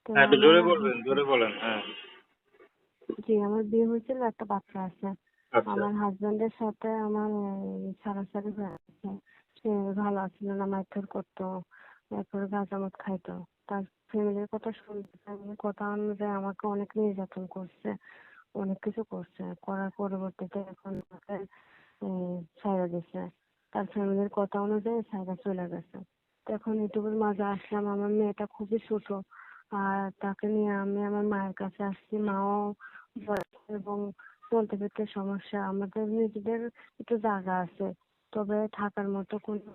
তো হ্যাঁ, একটু আমার জোরে বলবেন, জোরে বলেন। হ্যাঁ। জি, আমার বিয়ে হয়েছিল, একটা বাচ্চা আছে। আচ্ছা। আমার হাজবেন্ডের সাথে আমার ছাড়াছাড়ি হয়ে গেছে। সে ভালো ছিল না, মারধর করতো, এরপরে গাঁজা মদ খাইতো। তার ফ্যামিলির কথা শুনতে, ফ্যামিলির কথা অনুযায়ী আমাকে অনেক নির্যাতন করছে, অনেক কিছু করছে। করার পরবর্তীতে এখন আমাকে ছাইড়া দিছে। তার ফ্যামিলির কথা অনুযায়ী ছাইড়া চলে গেছে। তো এখন ইউটিউবের মাঝে আসলাম, আমার মেয়েটা খুবই ছোট, আর তাকে নিয়ে আমি আমার মায়ের কাছে আসছি। মাও বয়স্ক এবং চলতে ফিরতে সমস্যা। আমাদের নিজেদের একটু জায়গা আছে, তবে থাকার মতো কোনো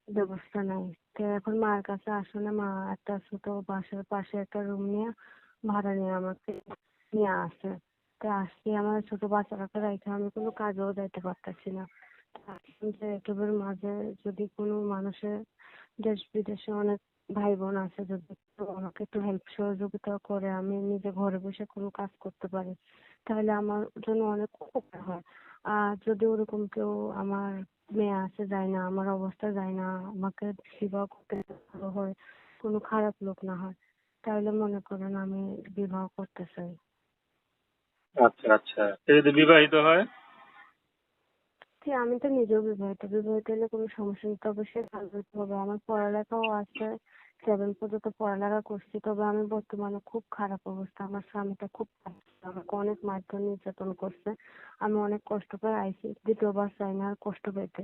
ব্যবস্থা নাই। তো এখন মায়ের কাছে আসলে মা একটা ছোট বাসার পাশে একটা রুম নিয়ে ভাড়া নিয়ে আমাকে নিয়ে আসে। তো আসছি, আমার ছোট বাচ্চাটাকে রেখে আমি কোনো কাজেও যাইতে পারতেছি না। ভাবছিলাম যে ইউটিউবের মাঝে যদি কোনো মানুষের, দেশ বিদেশে অনেক ভাই বোন আছে, যদি একটু আমাকে একটু হেল্প সহযোগিতা করে আমি নিজে ঘরে বসে কোনো কাজ করতে পারি, তাহলে আমার জন্য অনেক উপকার হয়। আর যদি ওরকম কেউ, আমার মেয়ে আছে, যায় না, আমার অবস্থা যায় না, আমাকে বিবাহ করতে ভালো হয়, কোনো খারাপ লোক না হয়, তাহলে মনে করেন আমি বিবাহ করতে চাই। আচ্ছা, আচ্ছা। সে যদি বিবাহিত হয়? জি, আমি তো নিজেও বিবাহিত। বিবাহিত হলে কোনো সমস্যা নেই, তবে সে ভালো হতে হবে। আমার পড়ালেখাও আছে, 7 পর্যন্ত পড়ালেখা করছি, তবে আমি বর্তমানে খুব খারাপ অবস্থা। আমার স্বামীটা খুব খারাপ ছিল, আমাকে অনেক মারধর নির্যাতন করছে। আমি অনেক কষ্ট করে আইছি, দ্বিতীয়বার চাই না আর কষ্ট পেতে।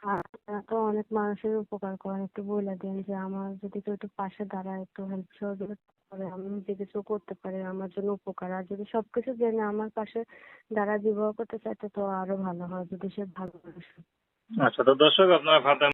আর আপনারা তো অনেক মানুষের উপকার করেন, একটু বলে দিন যে আমার যদি কেউ একটু পাশে দাঁড়ায়, একটু হেল্প সহযোগিতা করে, আমি নিজে কিছু করতে পারি, আমার জন্য উপকার। আর যদি সবকিছু জেনে আমার পাশে যারা বিবাহ করতে চাইতো তো আরো ভালো হয়, যদি সে ভালোবাসে। আচ্ছা, তো দর্শক আপনারা ভাববেন